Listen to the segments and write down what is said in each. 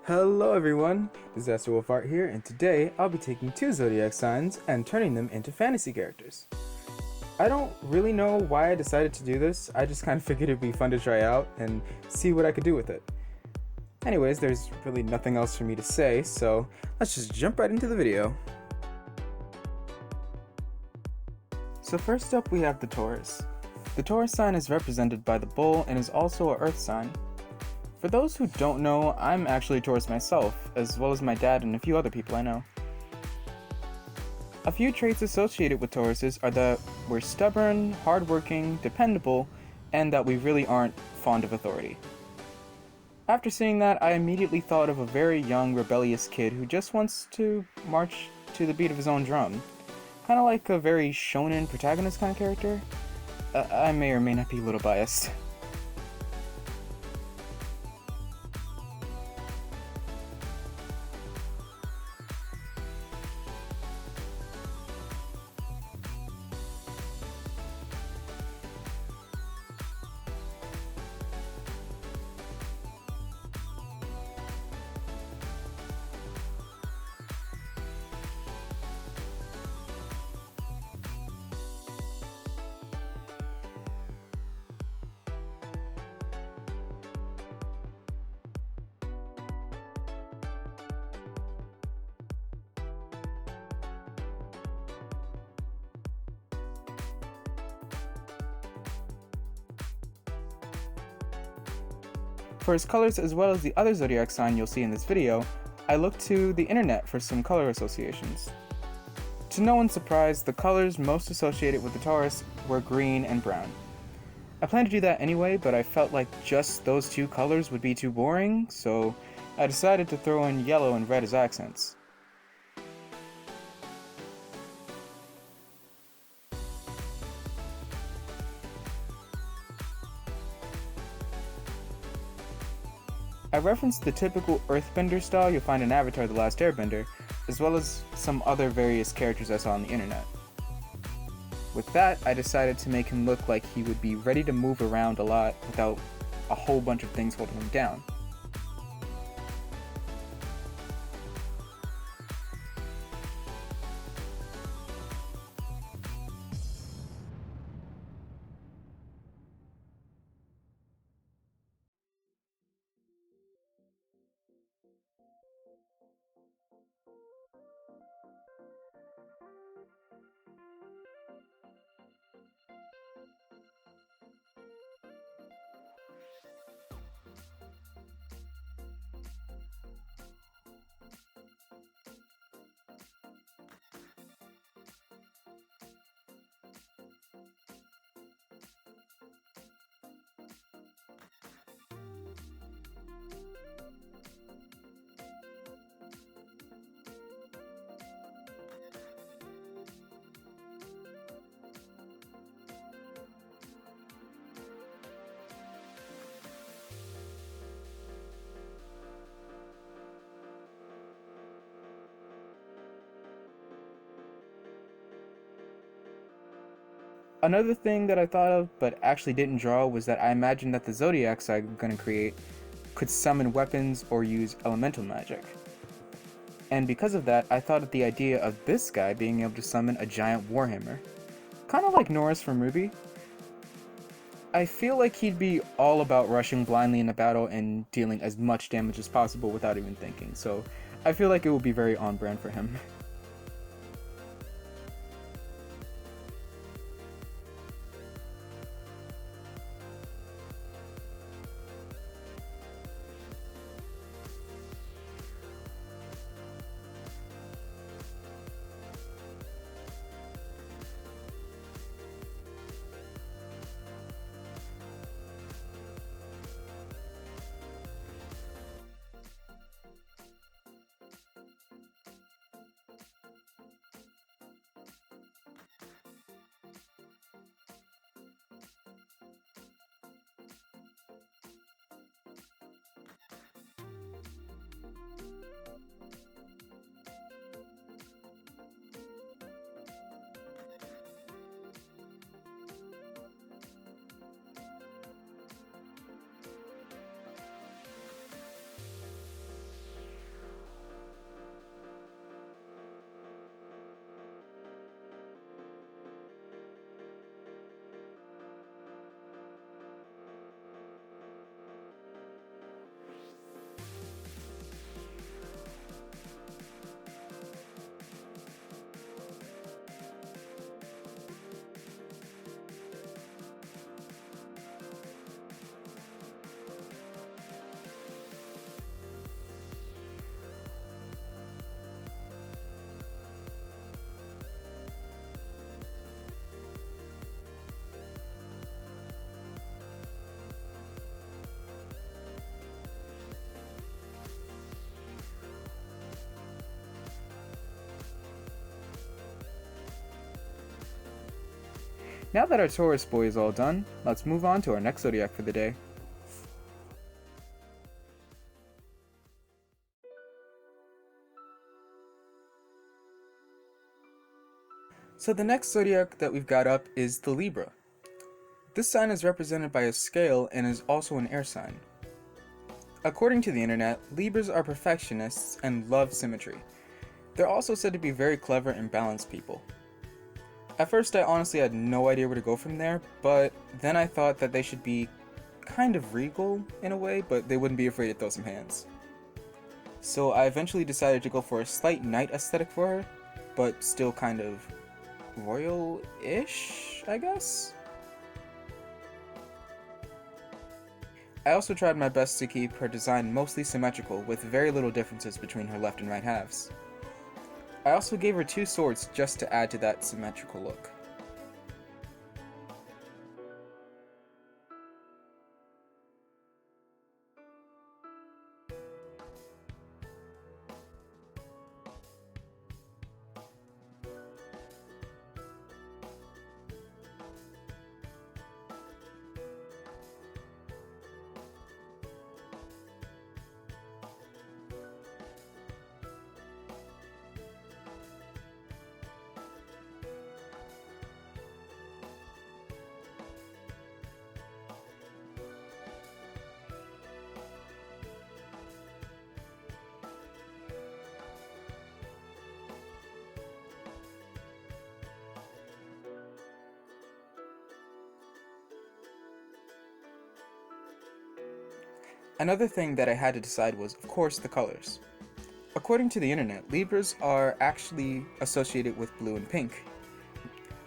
Hello everyone, Disaster Wolf Art here, and today I'll be taking two zodiac signs and turning them into fantasy characters. I don't really know why I decided to do this, I just kind of figured it'd be fun to try out and see what I could do with it. Anyways, there's really nothing else for me to say, so let's just jump right into the video. So first up we have the Taurus. The Taurus sign is represented by the bull and is also an earth sign. For those who don't know, I'm actually a Taurus myself, as well as my dad and a few other people I know. A few traits associated with Tauruses are that we're stubborn, hardworking, dependable, and that we really aren't fond of authority. After seeing that, I immediately thought of a very young, rebellious kid who just wants to march to the beat of his own drum. Kinda like a very shonen protagonist kind of character. I may or may not be a little biased. For his colors as well as the other zodiac sign you'll see in this video, I looked to the internet for some color associations. To no one's surprise, the colors most associated with the Taurus were green and brown. I planned to do that anyway, but I felt like just those two colors would be too boring, so I decided to throw in yellow and red as accents. I referenced the typical earthbender style you'll find in Avatar: The Last Airbender, as well as some other various characters I saw on the internet. With that, I decided to make him look like he would be ready to move around a lot without a whole bunch of things holding him down. Another thing that I thought of but actually didn't draw was that I imagined that the Zodiacs I'm going to create could summon weapons or use elemental magic. And because of that, I thought of the idea of this guy being able to summon a giant warhammer. Kinda like Norris from Ruby. I feel like he'd be all about rushing blindly in a battle and dealing as much damage as possible without even thinking, so I feel like it would be very on brand for him. Now that our Taurus boy is all done, let's move on to our next zodiac for the day. So the next zodiac that we've got up is the Libra. This sign is represented by a scale and is also an air sign. According to the internet, Libras are perfectionists and love symmetry. They're also said to be very clever and balanced people. At first I honestly had no idea where to go from there, but then I thought that they should be kind of regal in a way, but they wouldn't be afraid to throw some hands. So I eventually decided to go for a slight knight aesthetic for her, but still kind of royal-ish, I guess? I also tried my best to keep her design mostly symmetrical with very little differences between her left and right halves. I also gave her 2 swords just to add to that symmetrical look. Another thing that I had to decide was, of course, the colors. According to the internet, Libras are actually associated with blue and pink.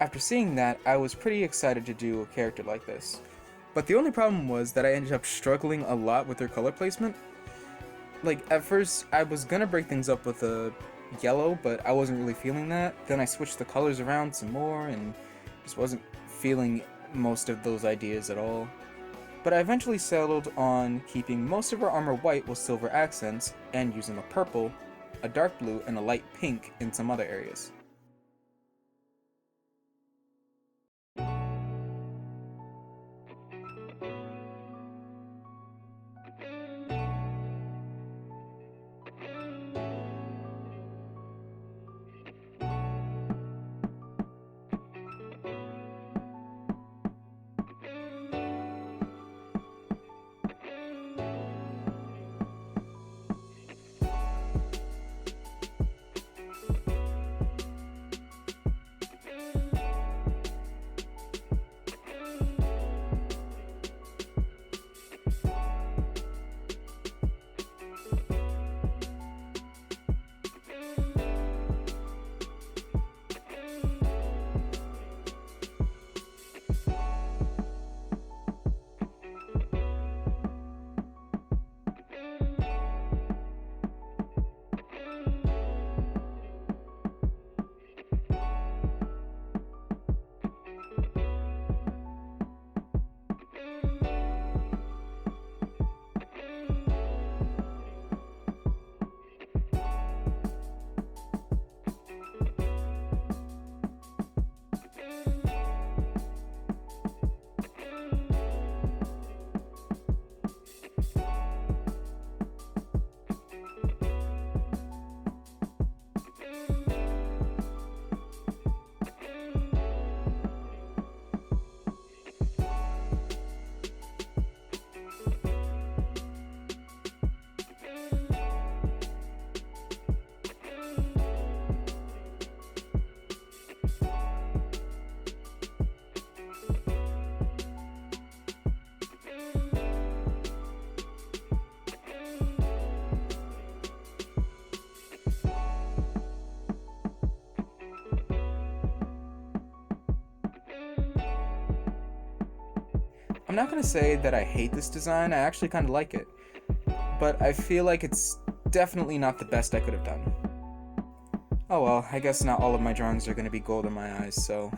After seeing that, I was pretty excited to do a character like this. But the only problem was that I ended up struggling a lot with their color placement. Like, at first, I was gonna break things up with a yellow, but I wasn't really feeling that. Then I switched the colors around some more, and just wasn't feeling most of those ideas at all. But I eventually settled on keeping most of her armor white with silver accents, and using a purple, a dark blue, and a light pink in some other areas. I'm not gonna say that I hate this design, I actually kinda like it. But I feel like it's definitely not the best I could have done. Oh well, I guess not all of my drawings are gonna be gold in my eyes, so...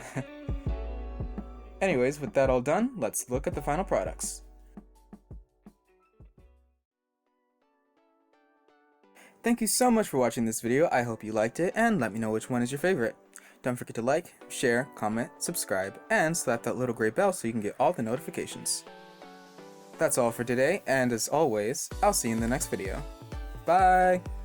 Anyways, with that all done, let's look at the final products. Thank you so much for watching this video, I hope you liked it, and let me know which one is your favorite. don't forget to like, share, comment, subscribe, and slap that little gray bell so you can get all the notifications. That's all for today, and as always, I'll see you in the next video. Bye!